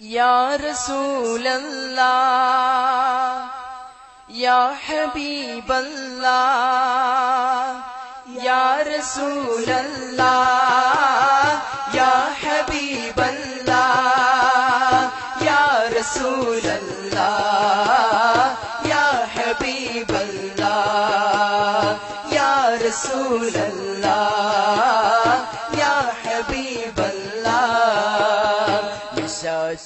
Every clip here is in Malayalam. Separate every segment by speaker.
Speaker 1: يا رسول الله يا حبيب الله يا رسول الله يا حبيب الله يا رسول الله يا حبيب الله يا رسول الله يا حبيب الله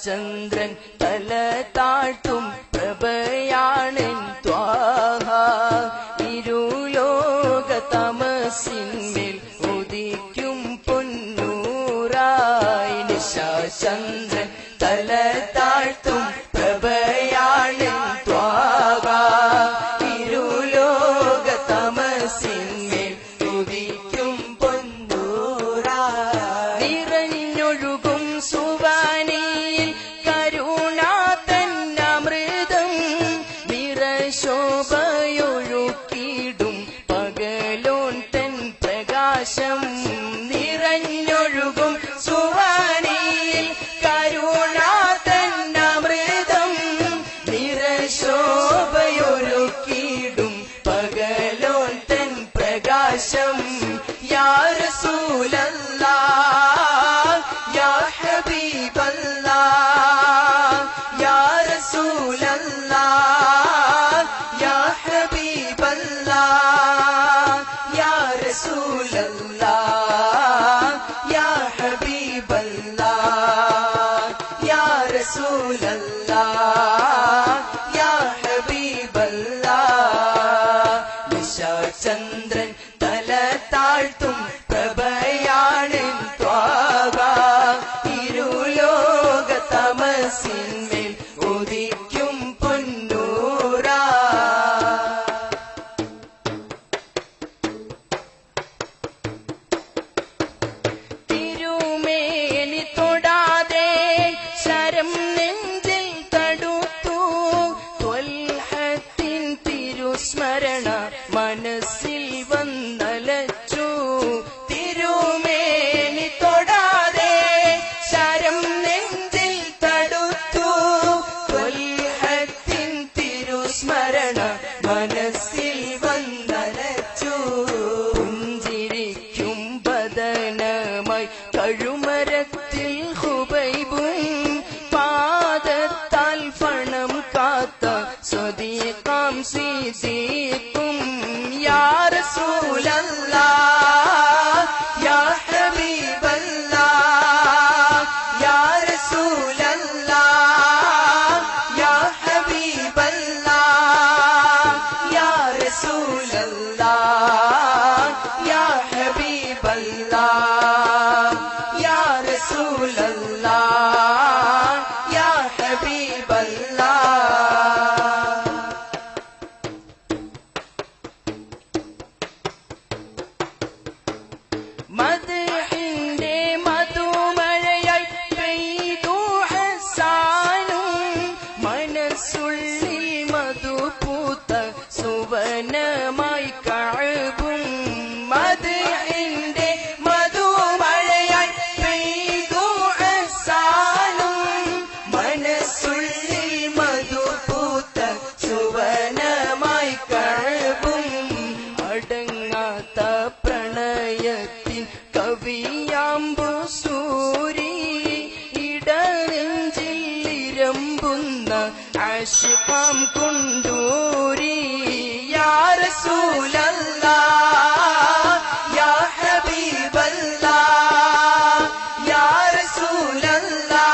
Speaker 1: ചന്ദ്രൻ തല താഴ്ത്തും പ്രഭയാണെൻ ത്വാഹ ഇരുലോക തമസിന്മേൽ ഉദിക്കും പൊന്നൂറായി നിശാചന്ദ്രൻ തല താഴ്ത്തും പ്രഭയാണെൻ ത്വാഹ ഇരുലോക തമസിന്മേൽ ഉദിക്കും പൊന്നൂറായി നിറഞ്ഞൊഴുകും സുവാനിയിൽ കരുണാതന്നമൃതം നിറശോഭയൊഴുക്കിടും പകലോൻ തൻ പ്രകാശം നിറഞ്ഞൊഴുകും സുവാനിയിൽ കരുണാതന്നമൃതം നിറശോഭയൊഴുക്കിടും പകലോൻ തൻ പ്രകാശം യാ റസൂലല്ലാഹ് യാ ഹബീബല്ലാഹ് യാ റസൂലല്ലാഹ് യാ ഹബീബല്ലാഹ് യാ റസൂലല്ലാഹ് യാ ഹബീബല്ലാഹ് യാ റസൂലല്ലാഹ് യാ ഹബീബല്ലാഹ് നിശാചന്ദ്രൻ തല താഴ്ത്തും പ്രഭയാണെൻ ത്വാഹ ഇരുലോക തമസിന്മേൽ ഉദിക്കും പൊന്നൂറാ തിരുമേനി തൊടാതെ ശരം നെഞ്ചിൽ തടുത്തു ത്വൽഹത്തിൻ തിരുസ്മരണ മനസ്സിൽ വന്നലച്ചു തിരുമേനി തൊടാതെ ശരം നെഞ്ചിൽ തടുത്തു ത്വൽഹത്തിൻ തിരുസ്മരണ മനസ്സിൽ വന്നലച്ചു പുഞ്ചിരിക്കും ബദനമായി കഴുമരത്തിൽ ഹുബൈബും പാദത്താൽ ഫണം കാത്ത സ്വദീഖാം സിദ്ദീഖും യാ റസൂലല്ലാഹ് യാ ഹബീബല്ലാഹ് യാ റസൂലല്ലാഹ് യാ ഹബീബല്ലാഹ് യാ റസൂലല്ലാഹ് യാ ഹബീബല്ലാഹ് യാ റസൂലല്ലാഹ് യാ ഹബീബല്ലാഹ് മദ്ഹിന്റെ മധുമഴയായി പെയ്തു ഹസാനും മനസ്സുള്ളിൽ മധുപൂത്ത സുവനമായി കഅബും മദ്ഹിന്റെ മധുമഴയായി പെയ്തു ഹസാനും മനസ്സുള്ളിൽ മധുപൂത്ത സുവനമായി കഅബും അടങ്ങാത്ത പ്രണയത്തിൻ കവിയാമ്പു സൂരി ഇടനെഞ്ചിൽ ഇരമ്പുന്ന ആശിഖാം കുണ്ടൂരി യാ റസൂലല്ലാഹ് യാ ഹബീബല്ലാഹ് യാ റസൂലല്ലാഹ്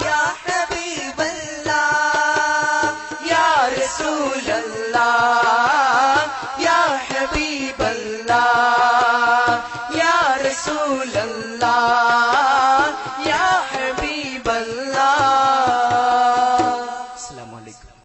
Speaker 1: യാ ഹബീബല്ലാഹ് യാ റസൂലല്ലാഹ് യാ ഹബീബല്ലാഹ് യാ റസൂലല്ലാഹ്